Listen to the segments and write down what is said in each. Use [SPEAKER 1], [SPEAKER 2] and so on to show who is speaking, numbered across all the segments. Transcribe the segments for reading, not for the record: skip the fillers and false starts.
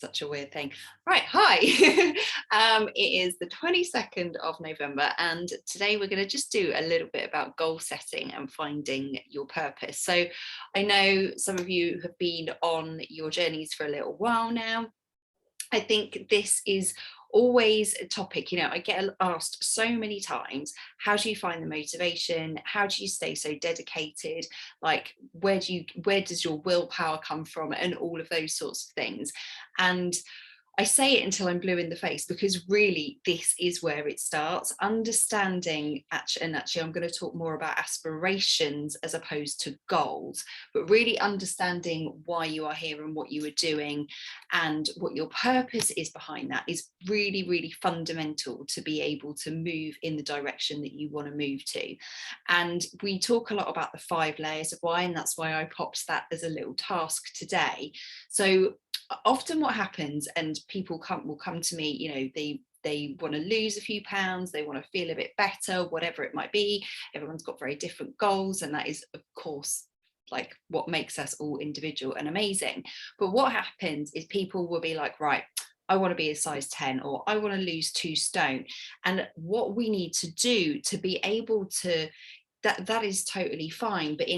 [SPEAKER 1] Such a weird thing. Right, hi. It is the 22nd of November, and today we're going to just do a little bit about goal setting and finding your purpose. So I know some of you have been on your journeys for a little while now. I think this is always a topic, I get asked so many times, how do you find the motivation? How do you stay so dedicated? Like, where does your willpower come from? And all of those sorts of things. And I say it until I'm blue in the face, because really this is where it starts. Understanding, actually I'm going to talk more about aspirations as opposed to goals, but really understanding why you are here and what you are doing and what your purpose is behind that is really, really fundamental to be able to move in the direction that you want to move to. And we talk a lot about the 5 layers of why, and that's why I popped that as a little task today. So often what happens, and people will come to me, they want to lose a few pounds, they want to feel a bit better, whatever it might be. Everyone's got very different goals, and that is of course like what makes us all individual and amazing. But what happens is people will be like, right, I want to be a size 10, or I want to lose 2 stone. And what we need to do to be able to, that is totally fine, but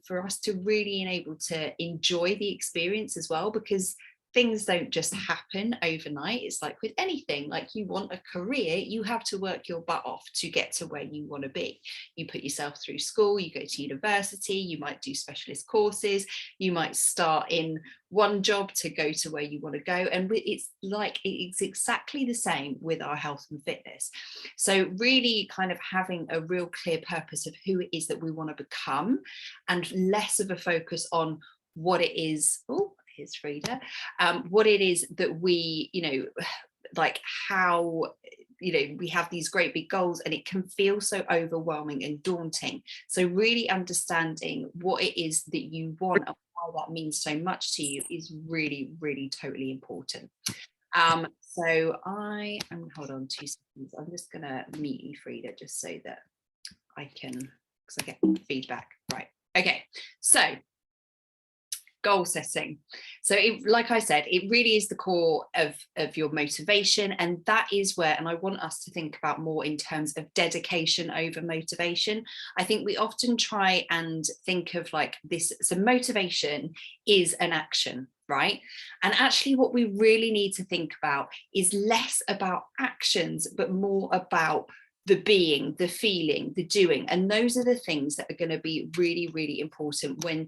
[SPEAKER 1] for us to really enable to enjoy the experience as well, because things don't just happen overnight. It's like with anything, like you want a career, you have to work your butt off to get to where you want to be. You put yourself through school, you go to university, you might do specialist courses, you might start in one job to go to where you want to go. And it's exactly the same with our health and fitness. So really kind of having a real clear purpose of who it is that we want to become, and less of a focus on what it is. Oh, here's Frida. What it is that we, like how, we have these great big goals and it can feel so overwhelming and daunting. So really understanding what it is that you want and why that means so much to you is really, really totally important. So I am, hold on 2 seconds. I'm just going to mute you, Frida, just so that I can, because I get feedback. Right. Okay. So goal setting. So like I said, it really is the core of your motivation, and that is where, and I want us to think about more in terms of dedication over motivation. I think we often try and think of like this, so motivation is an action, right? And actually what we really need to think about is less about actions, but more about the being, the feeling, the doing. And those are the things that are going to be really, really important when,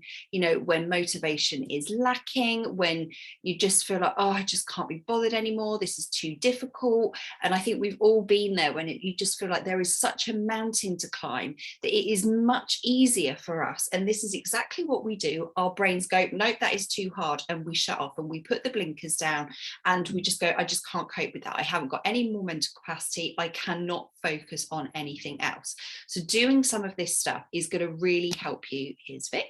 [SPEAKER 1] when motivation is lacking, when you just feel like, oh, I just can't be bothered anymore, this is too difficult. And I think we've all been there, when you just feel like there is such a mountain to climb that it is much easier for us. And this is exactly what we do. Our brains go, nope, that is too hard. And we shut off and we put the blinkers down and we just go, I just can't cope with that. I haven't got any more mental capacity. I cannot focus on anything else. So doing some of this stuff is going to really help you. Here's Vix.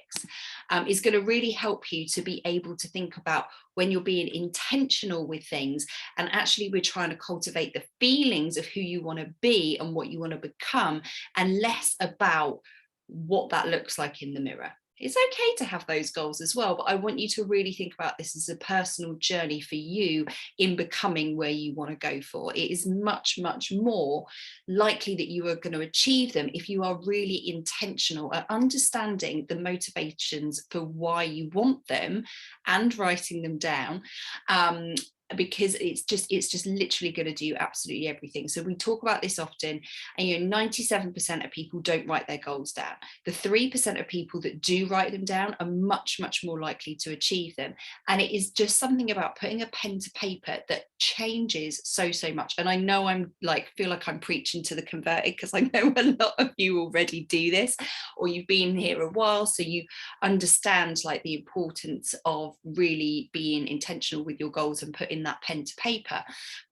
[SPEAKER 1] Is going to really help you to be able to think about when you're being intentional with things, and actually we're trying to cultivate the feelings of who you want to be and what you want to become, and less about what that looks like in the mirror. It's okay to have those goals as well, but I want you to really think about this as a personal journey for you in becoming where you want to go for. It is much, much more likely that you are going to achieve them if you are really intentional at understanding the motivations for why you want them and writing them down. Because it's just literally going to do absolutely everything. So we talk about this often, and 97% of people don't write their goals down. The 3% of people that do write them down are much, much more likely to achieve them. And it is just something about putting a pen to paper that changes so much. And I know feel like I'm preaching to the converted, because I know a lot of you already do this, or you've been here a while, so you understand like the importance of really being intentional with your goals and putting that pen to paper.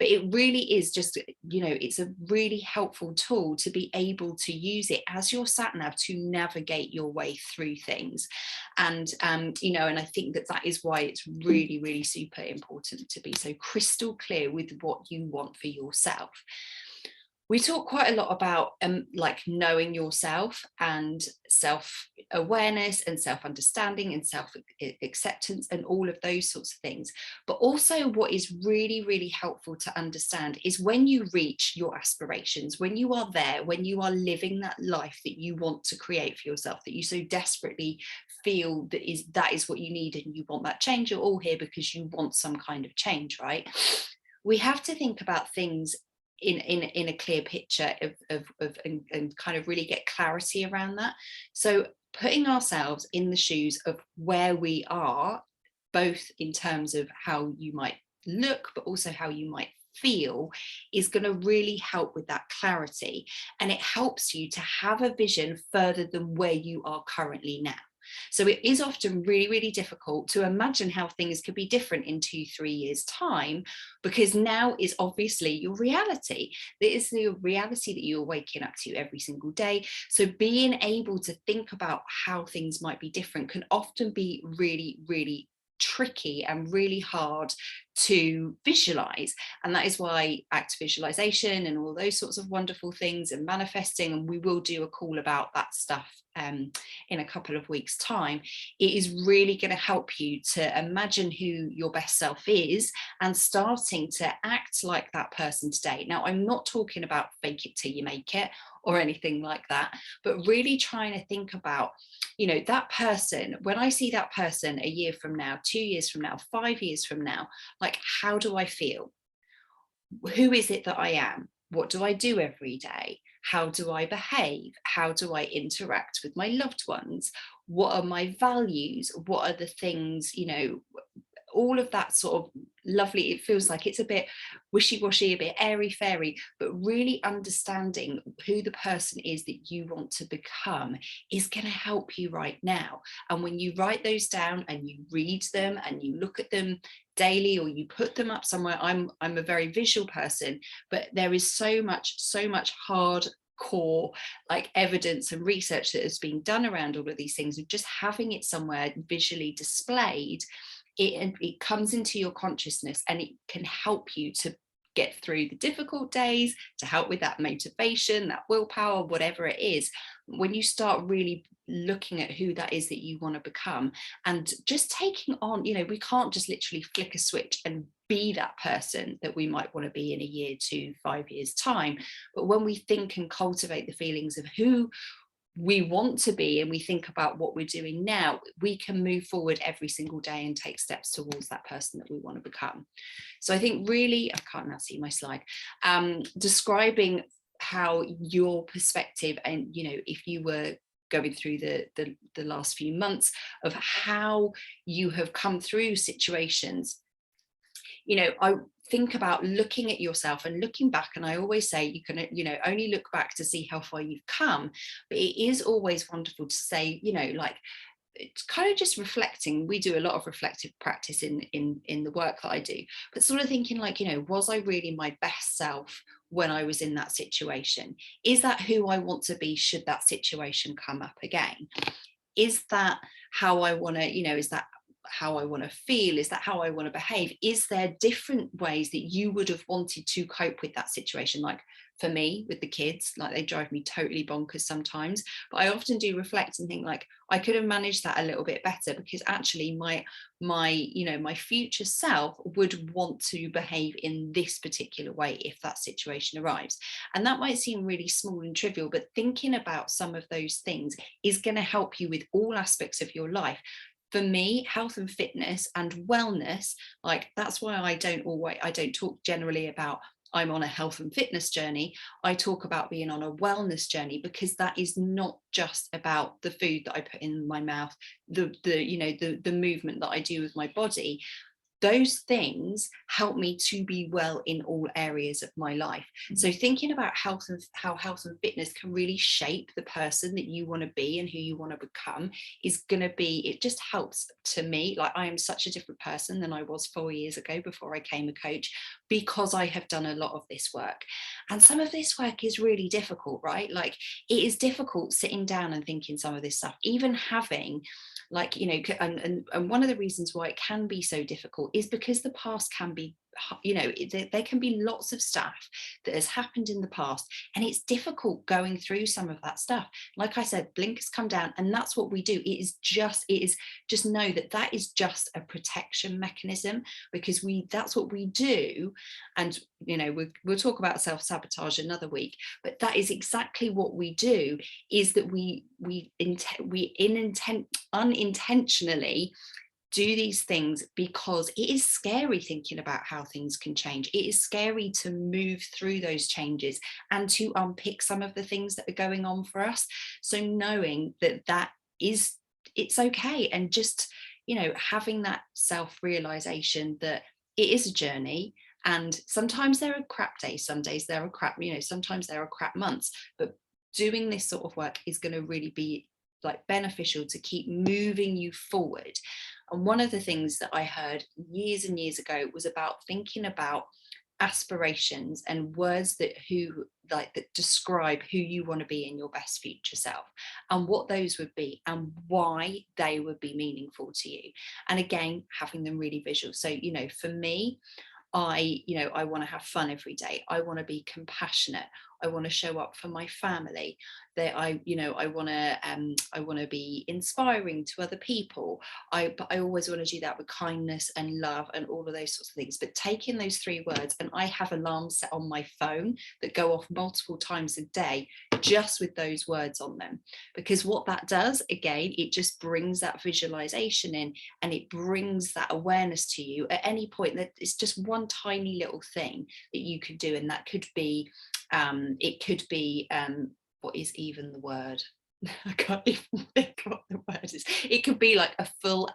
[SPEAKER 1] But it really is just, it's a really helpful tool to be able to use it as your sat nav to navigate your way through things. And and I think that is why it's really, really super important to be so crystal clear with what you want for yourself. We talk quite a lot about like knowing yourself and self-awareness and self-understanding and self-acceptance and all of those sorts of things. But also what is really, really helpful to understand is when you reach your aspirations, when you are there, when you are living that life that you want to create for yourself, that you so desperately feel that is what you need and you want that change, you're all here because you want some kind of change, right? We have to think about things in a clear picture and kind of really get clarity around that. So putting ourselves in the shoes of where we are, both in terms of how you might look, but also how you might feel, is going to really help with that clarity. And it helps you to have a vision further than where you are currently now. So it is often really, really difficult to imagine how things could be different in 2-3 years' time, because now is obviously your reality. It is the reality that you're waking up to every single day. So being able to think about how things might be different can often be really, really tricky and really hard to visualize. And that is why active visualization and all those sorts of wonderful things and manifesting, and we will do a call about that stuff in a couple of weeks' time, it is really going to help you to imagine who your best self is and starting to act like that person today. Now, I'm not talking about fake it till you make it or anything like that, but really trying to think about, you know, that person, when I see that person a year from now, 2 years from now, 5 years from now, like, how do I feel? Who is it that I am? What do I do every day? How do I behave? How do I interact with my loved ones? What are my values? What are the things, you know, all of that sort of lovely, it feels like it's a bit wishy-washy, a bit airy-fairy, but really understanding who the person is that you want to become is going to help you right now. And when you write those down and you read them and you look at them daily, or you put them up somewhere, I'm a very visual person, but there is so much hard core like evidence and research that has been done around all of these things, and just having it somewhere visually displayed, it comes into your consciousness and it can help you to get through the difficult days, to help with that motivation, that willpower, whatever it is. When you start really looking at who that is that you want to become and just taking on, you know, we can't just literally flick a switch and be that person that we might want to be in a year to 5 years time. But when we think and cultivate the feelings of who we want to be and we think about what we're doing now, we can move forward every single day and take steps towards that person that we want to become. So I think really, I can't now see my slide, describing how your perspective, and you know, if you were going through the last few months of how you have come through situations, you know, I think about looking at yourself and looking back, and I always say you can, you know, only look back to see how far you've come, but it is always wonderful to say, you know, like, it's kind of just reflecting. We do a lot of reflective practice in the work that I do, but sort of thinking like, you know, was I really my best self when I was in that situation? Is that who I want to be should that situation come up again? Is that how I want to, you know, is that how I want to feel? Is that how I want to behave? Is there different ways that you would have wanted to cope with that situation? Like for me with the kids, like they drive me totally bonkers sometimes, but I often do reflect and think like I could have managed that a little bit better, because actually my you know, my future self would want to behave in this particular way if that situation arrives. And that might seem really small and trivial, but thinking about some of those things is going to help you with all aspects of your life. For me, health and fitness and wellness, like that's why I don't talk generally about I'm on a health and fitness journey. I talk about being on a wellness journey, because that is not just about the food that I put in my mouth, the you know, the movement that I do with my body. Those things help me to be well in all areas of my life. So thinking about health and how health and fitness can really shape the person that you want to be and who you want to become is going to be, it just helps to me. Like I am such a different person than I was 4 years ago before I came a coach, because I have done a lot of this work. And some of this work is really difficult, right? Like it is difficult sitting down and thinking some of this stuff, even having like, you know, and one of the reasons why it can be so difficult is because the past can be there can be lots of stuff that has happened in the past, and it's difficult going through some of that stuff. Like I said, blinkers come down, and that's what we do. It is just know that that is just a protection mechanism, because that's what we do. And we'll talk about self-sabotage another week, but that is exactly what we do, is that we unintentionally do these things, because it is scary thinking about how things can change. It is scary to move through those changes and to unpick some of the things that are going on for us. So knowing that it's okay, and just having that self-realization that it is a journey, and sometimes there are crap days, some days there are crap, sometimes there are crap months, but doing this sort of work is going to really be like beneficial to keep moving you forward. And one of the things that I heard years and years ago was about thinking about aspirations and words that describe who you want to be in your best future self, and what those would be and why they would be meaningful to you. And again, having them really visual. So for me, I want to have fun every day. I want to be compassionate. I want to show up for my family. That I want to be inspiring to other people. But I always want to do that with kindness and love and all of those sorts of things. But taking those 3 words, and I have alarms set on my phone that go off multiple times a day just with those words on them, because what that does, again, it just brings that visualization in, and it brings that awareness to you at any point. That it's just one tiny little thing that you could do, and that could be what is even the word? I can't even think what the word is. It could be like a full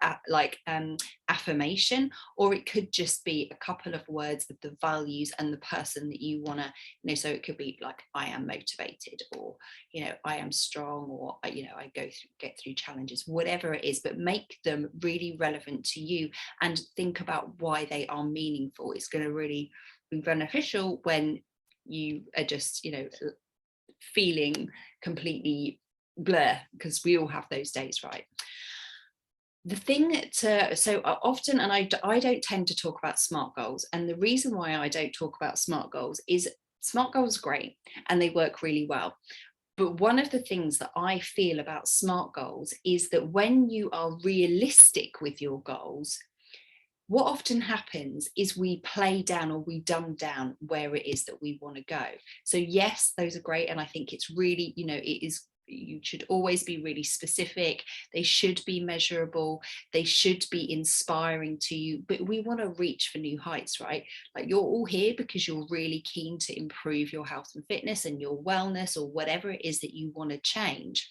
[SPEAKER 1] affirmation, or it could just be a couple of words of the values and the person that you want to, so it could be like, I am motivated, or I am strong, or I get through challenges, whatever it is, but make them really relevant to you, and think about why they are meaningful. It's going to really be beneficial when you are just feeling completely blur, because we all have those days, right? The thing so often, and I don't tend to talk about SMART goals, and the reason why I don't talk about SMART goals is SMART goals are great and they work really well. But one of the things that I feel about SMART goals is that when you are realistic with your goals, what often happens is we play down, or we dumb down where it is that we want to go. So yes, those are great, and I think it's really, you should always be really specific. They should be measurable. They should be inspiring to you. But we want to reach for new heights, right? Like, you're all here because you're really keen to improve your health and fitness and your wellness, or whatever it is that you want to change.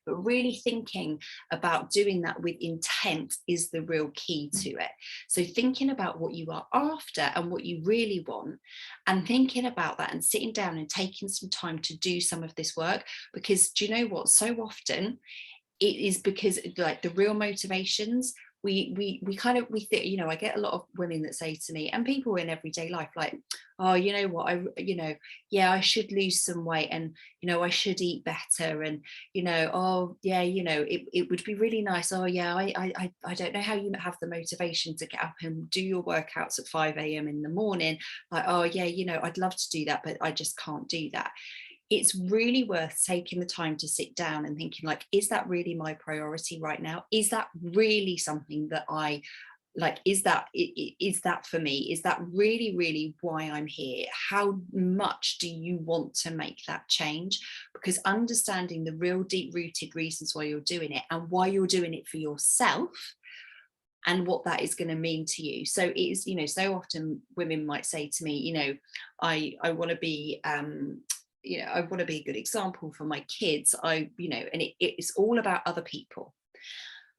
[SPEAKER 1] But really thinking about doing that with intent is the real key to it. So thinking about what you are after and what you really want, and thinking about that, and sitting down and taking some time to do some of this work. Because do you know what? So often it is because, like, the real motivations, we think, I get a lot of women that say to me, and people in everyday life, like, oh, you know what, I should lose some weight, and I should eat better, and oh yeah, it would be really nice. Oh yeah, I don't know how you have the motivation to get up and do your workouts at 5 a.m. in the morning. Like, oh yeah, I'd love to do that, but I just can't do that. It's really worth taking the time to sit down and thinking, like, is that really my priority right now? Is that really something that I like? Is that for me? Is that really, really why I'm here? How much do you want to make that change? Because understanding the real deep-rooted reasons why you're doing it, and why you're doing it for yourself, and what that is going to mean to you. So it is, so often women might say to me, I want to be I want to be a good example for my kids. And it's all about other people.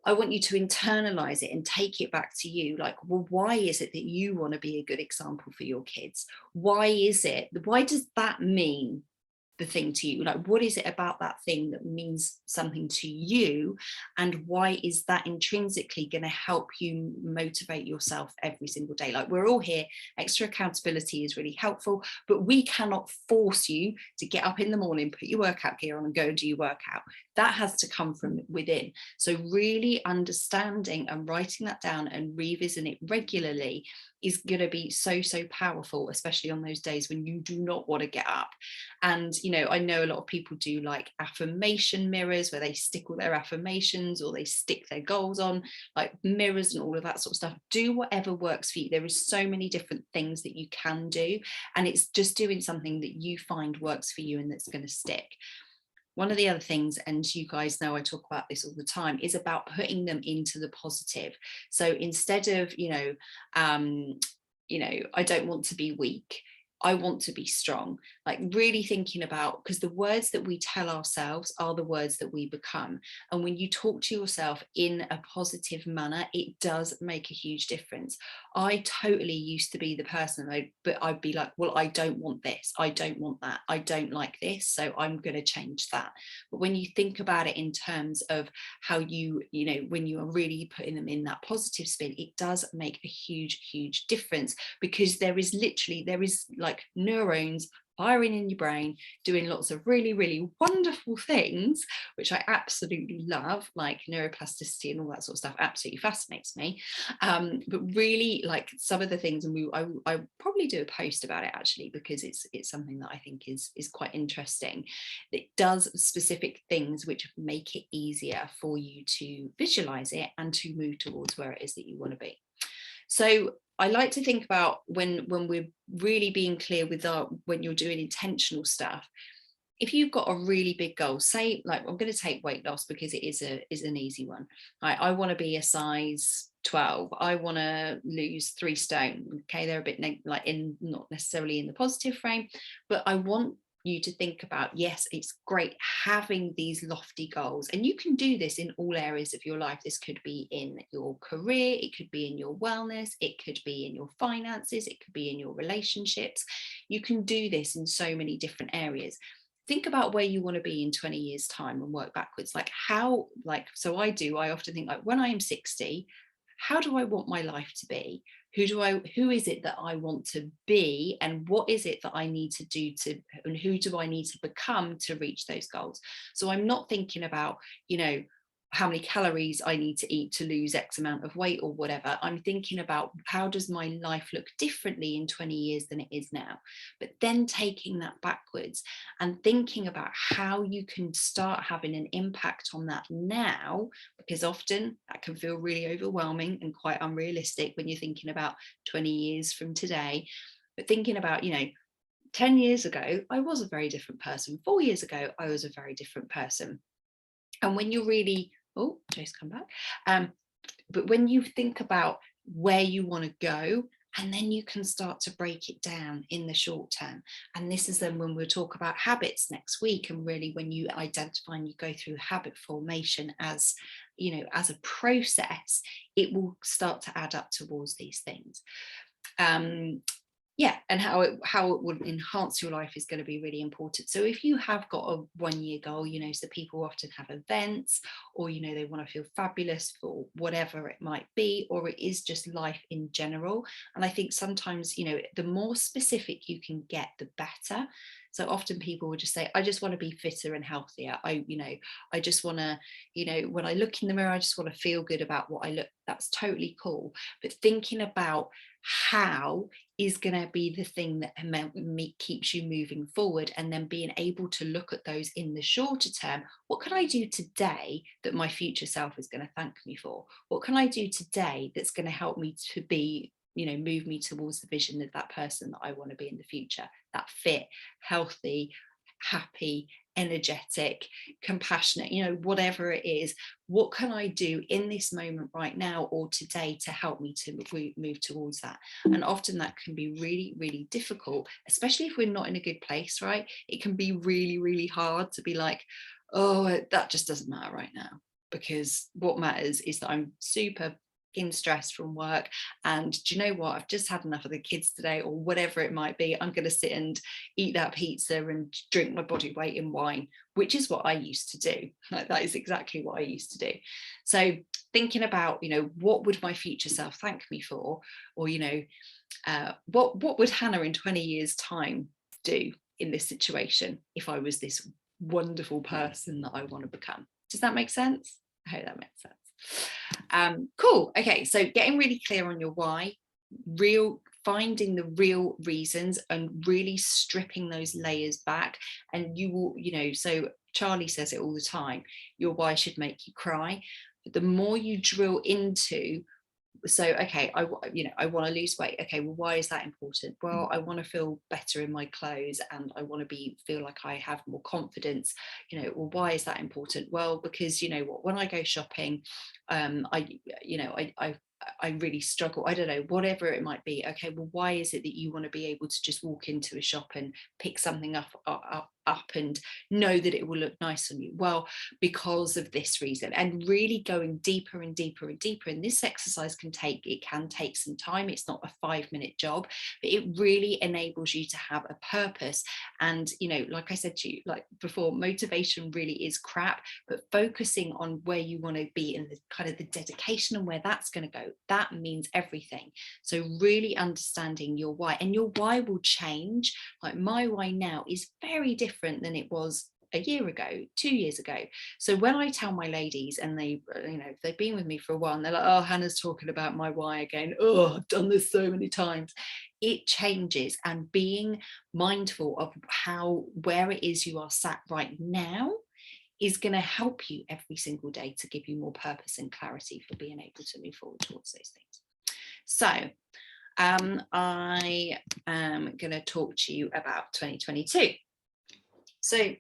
[SPEAKER 1] I want you to internalize it and take it back to you. Like, well, why is it that you want to be a good example for your kids? Why does that mean the thing to you? Like, what is it about that thing that means something to you, and why is that intrinsically going to help you motivate yourself every single day? Like, we're all here. Extra accountability is really helpful, but we cannot force you to get up in the morning, put your workout gear on, and go and do your workout. That has to come from within. So really understanding and writing that down and revisiting it regularly is going to be so powerful, especially on those days when you do not want to get up. And I know a lot of people do like affirmation mirrors where they stick all their affirmations, or they stick their goals on like mirrors and all of that sort of stuff. Do whatever works for you. There is so many different things that you can do, and it's just doing something that you find works for you and that's going to stick. One of the other things, and you guys know I talk about this all the time, is about putting them into the positive. So instead of, I don't want to be weak, I want to be strong. Like really thinking about, because the words that we tell ourselves are the words that we become. And when you talk to yourself in a positive manner, it does make a huge difference. I totally used to be the person, but I'd be like, well, I don't want this. I don't want that. I don't like this. So I'm going to change that. But when you think about it in terms of how when you are really putting them in that positive spin, it does make a huge difference, because there is like neurons firing in your brain doing lots of really wonderful things, which I absolutely love, like neuroplasticity and all that sort of stuff absolutely fascinates me. But really, like some of the things, and I probably do a post about it actually, because it's something that I think is quite interesting. It does specific things which make it easier for you to visualize it and to move towards where it is that you want to be. So I like to think about when we're really being clear with when you're doing intentional stuff. If you've got a really big goal, say like I'm going to take weight loss because it is an easy one. I want to be a size 12. I want to lose 3 stone. Okay, they're a bit not necessarily in the positive frame, but I want you to think about, yes, it's great having these lofty goals, and you can do this in all areas of your life. This could be in your career, it could be in your wellness, it could be in your finances, it could be in your relationships. You can do this in so many different areas. Think about where you want to be in 20 years time and work backwards. I often think, like, when I am 60, how do I want my life to be? Who is it that I want to be, and what is it that I need to do and who do I need to become to reach those goals? So I'm not thinking about, how many calories I need to eat to lose X amount of weight or whatever. I'm thinking about, how does my life look differently in 20 years than it is now? But then taking that backwards and thinking about how you can start having an impact on that now, because often that can feel really overwhelming and quite unrealistic when you're thinking about 20 years from today. But thinking about, 10 years ago, I was a very different person. 4 years ago, I was a very different person. And when you're really, oh, Joe's come back. But when you think about where you want to go, and then you can start to break it down in the short term. And this is then when we'll talk about habits next week. And really, when you identify and you go through habit formation as a process, it will start to add up towards these things. And how it would enhance your life is going to be really important. So if you have got a 1-year goal, so people often have events, or they want to feel fabulous for whatever it might be, or it is just life in general. And I think sometimes, the more specific you can get, the better. So often people will just say, I just want to be fitter and healthier. I just want to, when I look in the mirror, I just want to feel good about what I look. That's totally cool. But thinking about how is going to be the thing that keeps you moving forward, and then being able to look at those in the shorter term. What can I do today that my future self is going to thank me for? What can I do today that's going to help me to be, move me towards the vision of that person that I want to be in the future, that fit, healthy, happy, energetic, compassionate, whatever it is. What can I do in this moment right now or today to help me to move towards that? And often that can be really, really difficult, especially if we're not in a good place, right? It can be really, really hard to be like, oh, that just doesn't matter right now, because what matters is that I'm super in stress from work, and do you know what, I've just had enough of the kids today, or whatever it might be. I'm going to sit and eat that pizza and drink my body weight in wine, which is what I used to do. Like, that is exactly what I used to do. So thinking about, what would my future self thank me for, or what would Hannah in 20 years time do in this situation if I was this wonderful person that I want to become. Does that make sense? I hope that makes sense. Cool. Okay, so getting really clear on your why, finding the real reasons and really stripping those layers back. And you will, so Charlie says it all the time, your why should make you cry. But the more you drill into, so okay, I want to lose weight. Okay, well, why is that important? Well, I want to feel better in my clothes, and I want to feel like I have more confidence. Well, why is that important? Well, because when I go shopping, I really struggle. I don't know, whatever it might be. Okay, well, why is it that you want to be able to just walk into a shop and pick something up and know that it will look nice on you? Well, because of this reason. And really going deeper and deeper and deeper. And this exercise can take some time. It's not a 5-minute job, but it really enables you to have a purpose. And like I said to you, like before, motivation really is crap, but focusing on where you want to be and the kind of the dedication and where that's going to go, that means everything. So really understanding your why, and your why will change. Like my why now is very different than it was a year ago, 2 years ago. So when I tell my ladies, and they've been with me for a while, and they're like, oh, Hannah's talking about my why again. Oh, I've done this so many times. It changes, and being mindful of where it is you are sat right now is going to help you every single day to give you more purpose and clarity for being able to move forward towards those things. So I am going to talk to you about 2022. So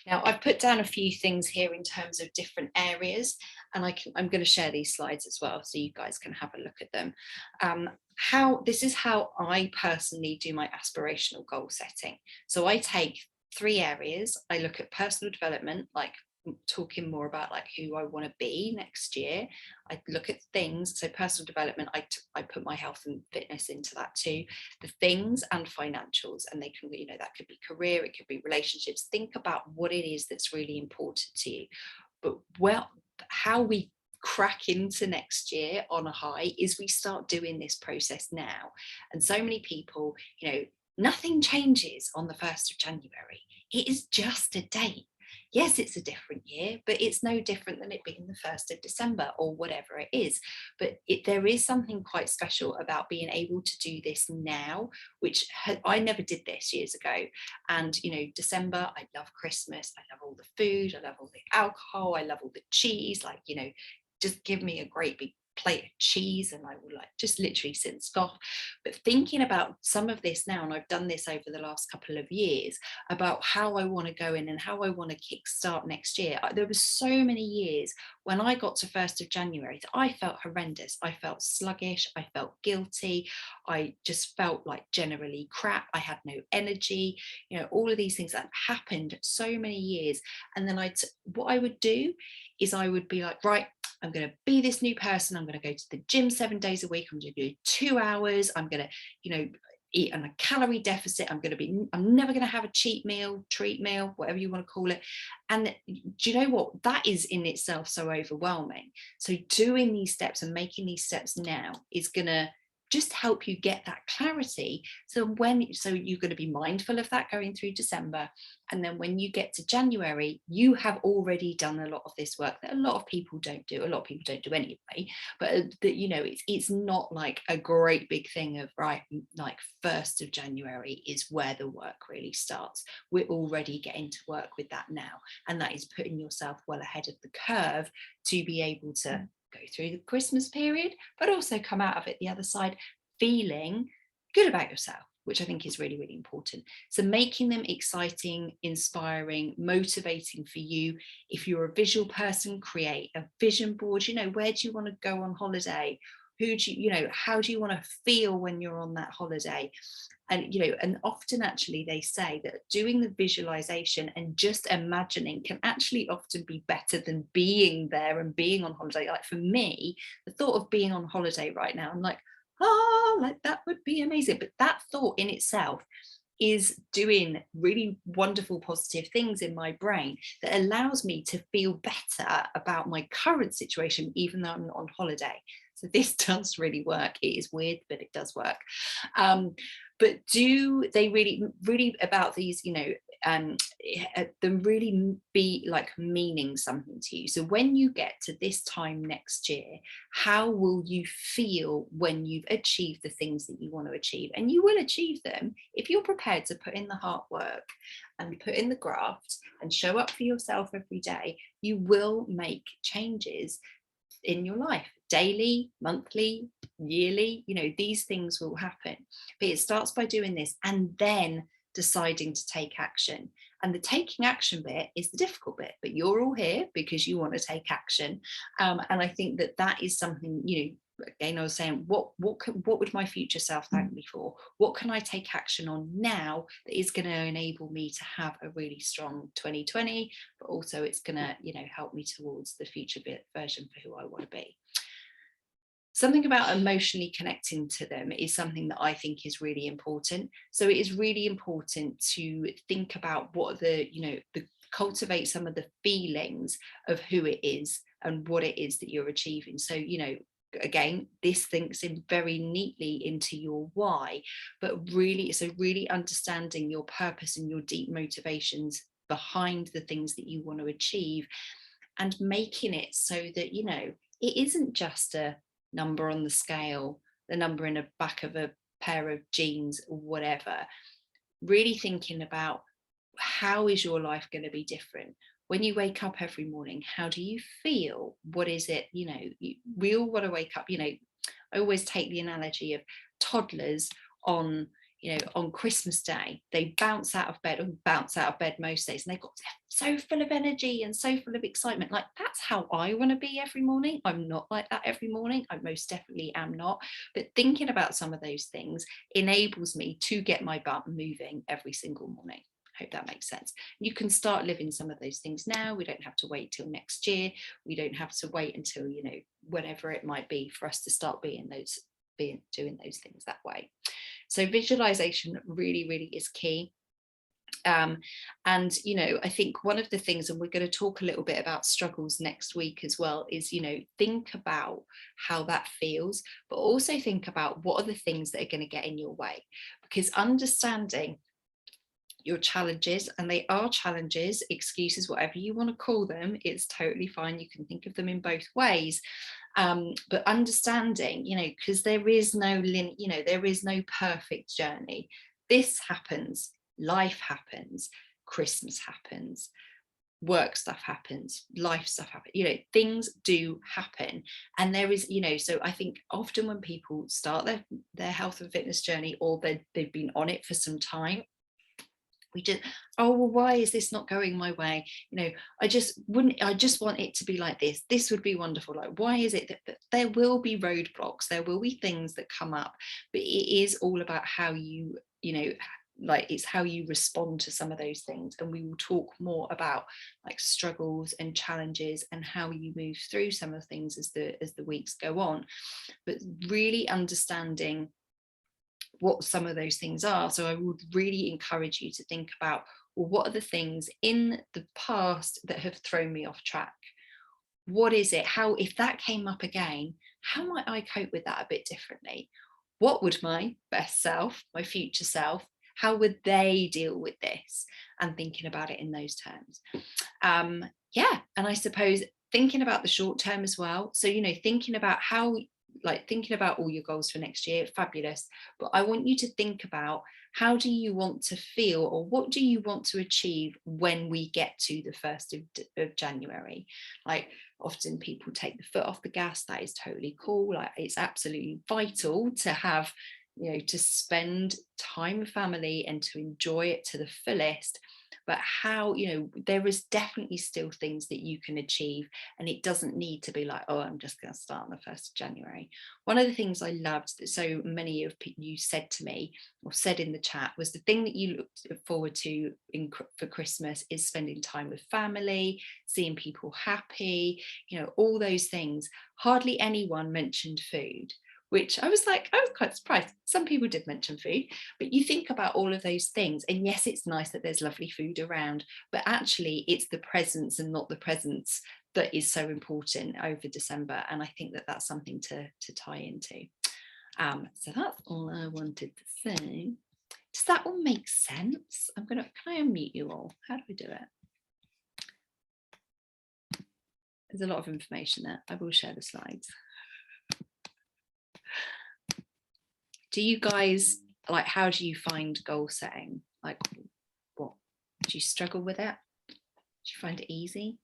[SPEAKER 1] now I've put down a few things here in terms of different areas, and I'm going to share these slides as well, so you guys can have a look at them. This is how I personally do my aspirational goal setting. So I take 3 areas. I look at personal development, like talking more about like who I want to be next year. I look at things, so personal development, I put my health and fitness into that too, the things and financials, and they can, that could be career, it could be relationships. Think about what it is that's really important to you. But how we crack into next year on a high is we start doing this process now. And so many people, nothing changes on the 1st of January. It is just a date. Yes, it's a different year, but it's no different than it being the 1st of December or whatever it is. But there is something quite special about being able to do this now, which I never did this years ago. And, December, I love Christmas. I love all the food. I love all the alcohol. I love all the cheese. Like, just give me a great big plate of cheese and I will just literally sit and scoff. But thinking about some of this now, and I've done this over the last couple of years, about how I want to go in and how I want to kickstart next year. There were so many years when I got to 1st of January that I felt horrendous. I felt sluggish. I felt guilty. I just felt like generally crap. I had no energy, all of these things that happened so many years. And then what I would do is I would be like, right, I'm going to be this new person. I'm going to go to the gym 7 days a week. I'm going to do 2 hours. I'm going to, eat on a calorie deficit. I'm never going to have a cheat meal, treat meal, whatever you want to call it. And do you know what? That is in itself so overwhelming. So doing these steps and making these steps now is going to just help you get that clarity. So you're going to be mindful of that going through December. And then when you get to January, you have already done a lot of this work that a lot of people don't do. A lot of people don't do anyway, but that, it's not like a great big thing of, right, like 1st of January is where the work really starts. We're already getting to work with that now. And that is putting yourself well ahead of the curve to be able to go through the Christmas period, but also come out of it the other side feeling good about yourself, which I think is really, really important. So making them exciting, inspiring, motivating for you. If you're a visual person, create a vision board. Where do you want to go on holiday? How do you want to feel when you're on that holiday? And often actually they say that doing the visualization and just imagining can actually often be better than being there and being on holiday. Like for me, the thought of being on holiday right now, I'm like, like that would be amazing. But that thought in itself is doing really wonderful positive things in my brain that allows me to feel better about my current situation, even though I'm not on holiday. So this does really work. It is weird, but it does work. But do they really about these, them really be like meaning something to you. So when you get to this time next year, how will you feel when you've achieved the things that you want to achieve? And you will achieve them if you're prepared to put in the hard work and put in the graft and show up for yourself every day. You will make changes in your life, daily, monthly, yearly. These things will happen, but it starts by doing this and then deciding to take action. And the taking action bit is the difficult bit, but you're all here because you want to take action. And I think that is something, again, I was saying, what would my future self thank me for? What can I take action on now that is going to enable me to have a really strong 2020, but also it's going to, help me towards the future version for who I want to be. Something about emotionally connecting to them is something that I think is really important. So it is really important to think about what cultivate some of the feelings of who it is and what it is that you're achieving. So, again, this links in very neatly into your why, but really understanding your purpose and your deep motivations behind the things that you want to achieve, and making it so that, it isn't just a number on the scale, the number in the back of a pair of jeans or whatever. Really thinking about, how is your life going to be different? When you wake up every morning, how do you feel? What is it? We all want to wake up. I always take the analogy of toddlers on Christmas Day. They bounce out of bed most days, and they've got so full of energy and so full of excitement. Like, that's how I want to be every morning. I'm not like that every morning. I most definitely am not. But thinking about some of those things enables me to get my butt moving every single morning. Hope that makes sense. You can start living some of those things now. We don't have to wait till next year. We don't have to wait until, whenever it might be, for us to start doing those things that way. So visualization really, really is key. And, I think one of the things, and we're going to talk a little bit about struggles next week as well, is, think about how that feels, but also think about what are the things that are going to get in your way, because understanding your challenges, and they are challenges, excuses, whatever you want to call them, it's totally fine. You can think of them in both ways. But understanding, because there is no perfect journey. This happens, life happens, Christmas happens, work stuff happens, life stuff happens, things do happen. And there is, so I think often when people start their health and fitness journey, or they've been on it for some time, we just, why is this not going my way? I just want it to be like this would be wonderful. Like, why is it that there will be roadblocks, there will be things that come up, but it is all about how you, it's how you respond to some of those things. And we will talk more about like struggles and challenges and how you move through some of the things as the weeks go on, but really understanding what some of those things are. So I would really encourage you to think about, well, what are the things in the past that have thrown me off track? What is it? How, if that came up again, how might I cope with that a bit differently? What would my best self, my future self, how would they deal with this? And thinking about it in those terms. And I suppose thinking about the short term as well. So, thinking about how, thinking about all your goals for next year, fabulous. But I want you to think about, how do you want to feel, or what do you want to achieve when we get to the 1st of January? Like, often people take the foot off the gas. That is totally cool. Like, it's absolutely vital to have, to spend time with family and to enjoy it to the fullest. But how, there is definitely still things that you can achieve, and it doesn't need to be like, I'm just going to start on the 1st of January. One of the things I loved that so many of you said to me, or said in the chat, was the thing that you look forward to for Christmas is spending time with family, seeing people happy, all those things. Hardly anyone mentioned food, which I was quite surprised. Some people did mention food, but you think about all of those things. And yes, it's nice that there's lovely food around, but actually it's the presence and not the presents that is so important over December. And I think that that's something to tie into. So that's all I wanted to say. Does that all make sense? Can I unmute you all? How do we do it? There's a lot of information there. I will share the slides. Do you guys, like, how do you find goal setting? Like, what, do you struggle with it? Do you find it easy?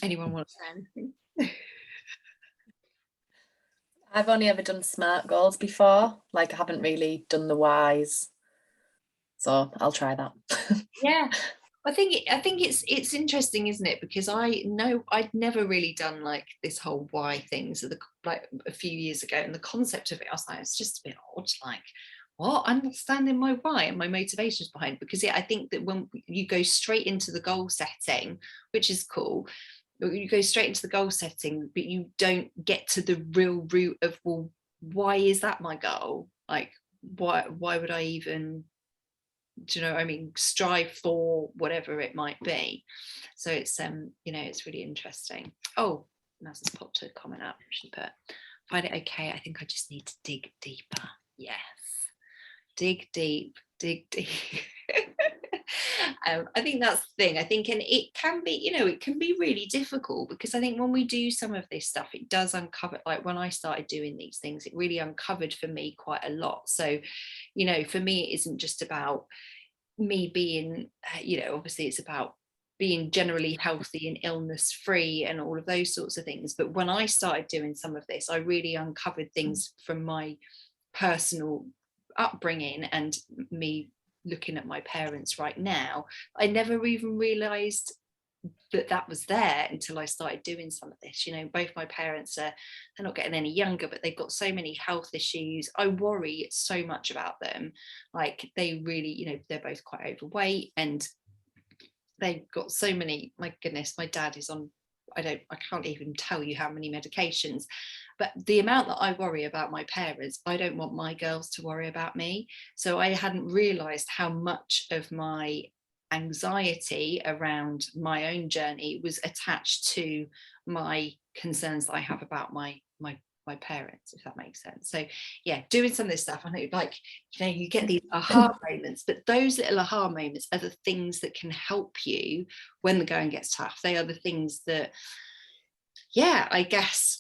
[SPEAKER 1] Anyone want to say anything?
[SPEAKER 2] I've only ever done SMART goals before. Like, I haven't really done the whys. So I'll try that.
[SPEAKER 1] Yeah. I think it's interesting, isn't it? Because I know I'd never really done like this whole why thing. So like a few years ago, and the concept of it, I was like, it's just a bit odd. Like, what? Understanding my why and my motivations behind. Because yeah, I think that when you go straight into the goal setting, which is cool, you go straight into the goal setting, but you don't get to the real root of, well, why is that my goal? Like, why would I even, do you know what I mean, strive for whatever it might be? So it's it's really interesting. Oh, Naz has popped a comment up. She put, find it okay, I think I just need to dig deeper. Yes, dig deep. I think that's the thing. I think, and it can be, it can be really difficult, because I think when we do some of this stuff, it does uncover, like when I started doing these things, it really uncovered for me quite a lot. So, for me, it isn't just about me being, obviously it's about being generally healthy and illness free and all of those sorts of things. But when I started doing some of this, I really uncovered things from my personal upbringing and me looking at my parents right now. I never even realized that was there until I started doing some of this. Both my parents they're not getting any younger, but they've got so many health issues. I worry so much about them. Like, they really, they're both quite overweight, and they've got so many, my goodness, my dad is on, I can't even tell you how many medications. But the amount that I worry about my parents, I don't want my girls to worry about me. So I hadn't realized how much of my anxiety around my own journey was attached to my concerns that I have about my parents, if that makes sense. So yeah, doing some of this stuff, I know, like, you get these aha moments, but those little aha moments are the things that can help you when the going gets tough. They are the things that, yeah, I guess,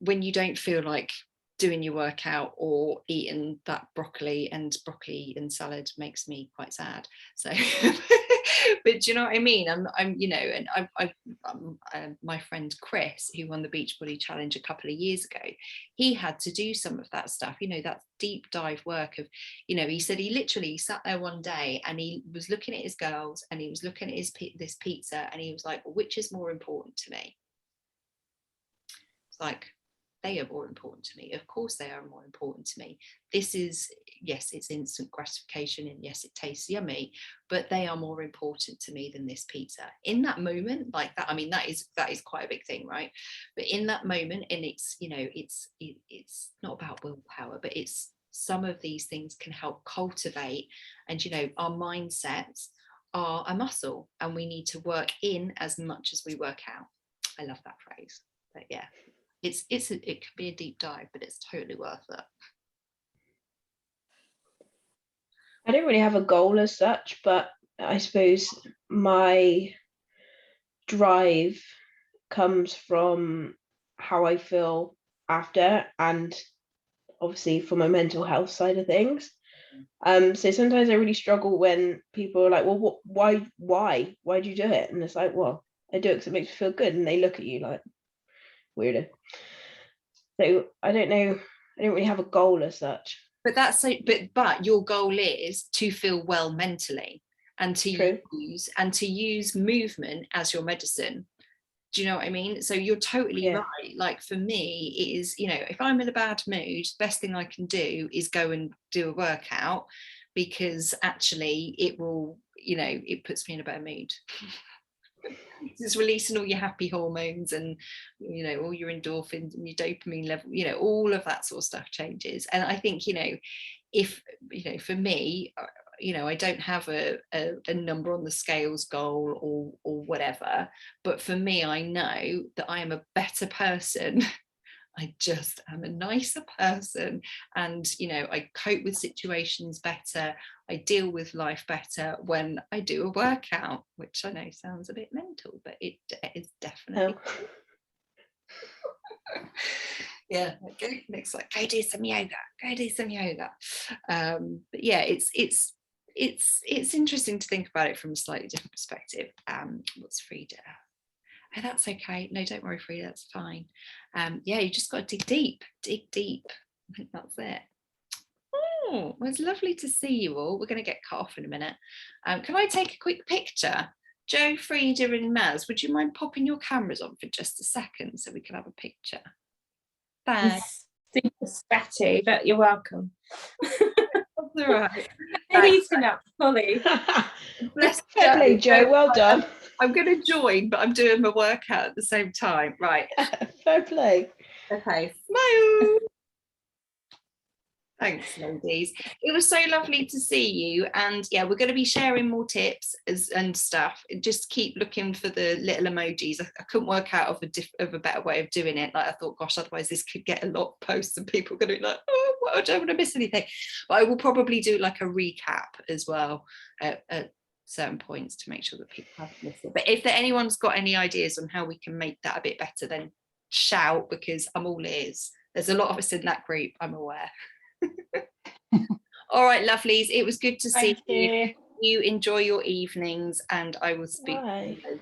[SPEAKER 1] when you don't feel like doing your workout or eating that broccoli and salad makes me quite sad. So but do you know what I mean? And my friend Chris, who won the Beachbody Challenge a couple of years ago, he had to do some of that stuff, that deep dive work of, he said he literally sat there one day and he was looking at his girls and he was looking at this pizza, and he was like, well, which is more important to me? It's like, they are more important to me. Of course they are more important to me. This is, yes, it's instant gratification, and yes, it tastes yummy, but they are more important to me than this pizza. In that moment, like that, I mean, that is quite a big thing, right? But in that moment, and it's, it's not about willpower, but it's, some of these things can help cultivate, and our mindsets are a muscle, and we need to work in as much as we work out. I love that phrase. But yeah, it can be a deep dive, but it's totally worth it.
[SPEAKER 3] I don't really have a goal as such, but I suppose my drive comes from how I feel after, and obviously for my mental health side of things. So sometimes I really struggle when people are like, well, why do you do it? And it's like, well, I do it because it makes me feel good. And they look at you like, weirdo. So I don't know, I don't really have a goal as such.
[SPEAKER 1] But that's so, but your goal is to feel well mentally, and to use movement as your medicine. Do you know what I mean? So you're totally right. Like, for me, it is, if I'm in a bad mood, best thing I can do is go and do a workout, because actually it will, it puts me in a better mood. It's releasing all your happy hormones, and all your endorphins and your dopamine level, all of that sort of stuff changes. And I think, if for me, you know, I don't have a number on the scales goal or whatever, but for me, I know that I am a better person. I just am a nicer person, and you know, I cope with situations better, I deal with life better when I do a workout, which I know sounds a bit mental, but it is definitely yeah, okay. Nick's like, go do some yoga, but yeah, it's interesting to think about it from a slightly different perspective. What's Frida? Oh, that's okay. No, don't worry, Frida, that's fine. Yeah, you just got to dig deep. I think that's it. Oh, well, it's lovely to see you all. We're going to get cut off in a minute. Can I take a quick picture? Joe, Frida and Maz, would you mind popping your cameras on for just a second so we can have a picture? Thanks.
[SPEAKER 4] Super sweaty, but you're welcome.
[SPEAKER 1] That's all right.
[SPEAKER 4] They're eating up fully.
[SPEAKER 1] Bless
[SPEAKER 3] Fair play, Joe. Well done.
[SPEAKER 1] I'm going to join, but I'm doing my workout at the same time. Right.
[SPEAKER 3] Fair play.
[SPEAKER 1] Okay. Smile. Thanks, ladies. It was so lovely to see you. And yeah, we're going to be sharing more tips and stuff. Just keep looking for the little emojis. I couldn't work out of a better way of doing it. Like I thought, gosh, otherwise this could get a lot of posts and people are going to be like, oh, well, I don't want to miss anything. But I will probably do like a recap as well at certain points to make sure that people haven't missed it. But if anyone's got any ideas on how we can make that a bit better, then shout, because I'm all ears. There's a lot of us in that group, I'm aware. All right, lovelies, it was good to see you. You enjoy your evenings, and I will speak to you later.